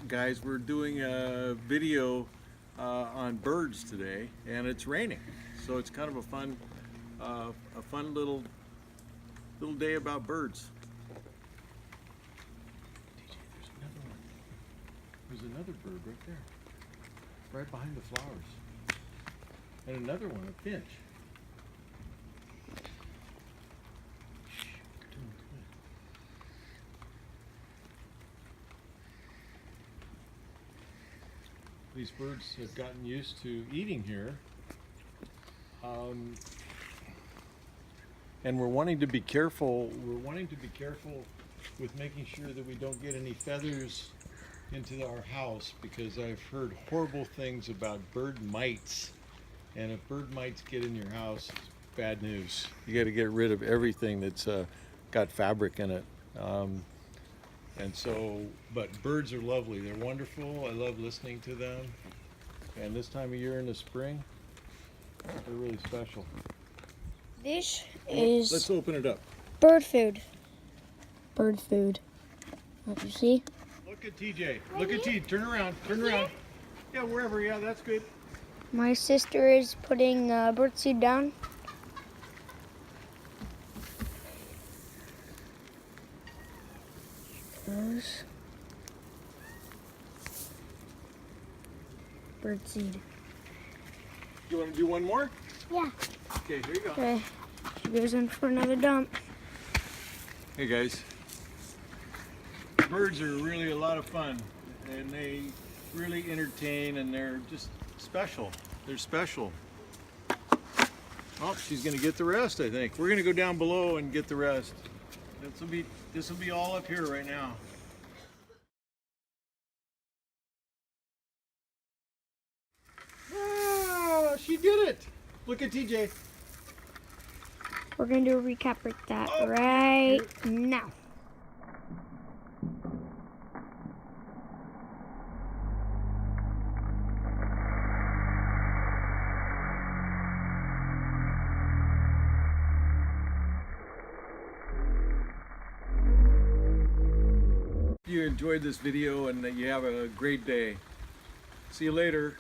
Guys, we're doing a video on birds today, and it's raining, so it's kind of a fun little day about birds. DJ, there's another one. There's another bird right there, right behind the flowers, and another one, a finch. These birds have gotten used to eating here, and we're wanting to be careful. We're wanting to be careful with making sure that we don't get any feathers into our house, because I've heard horrible things about bird mites, and if bird mites get in your house, it's bad news. You got to get rid of everything that's got fabric in it. And so, but birds are lovely. They're wonderful. I love listening to them. And this time of year in the spring, they're really special. This is Let's open it up. bird food. Bird food. What you see? Look at TJ. Look at T. Turn around. Turn around. Yeah, wherever. Yeah, that's good. My sister is putting bird seed down. Goes. Bird seed. You want to do one more? Yeah. Okay, here you go. Okay. She goes in for another dump. Hey guys. Birds are really a lot of fun, and they really entertain, and they're just special. They're special. Oh, she's gonna get the rest, I think. We're gonna go down below and get the rest. This will be all up here right now. Ah, she did it! Look at TJ. We're going to do a recap with that right now. If you enjoyed this video and that you have a great day. See you later.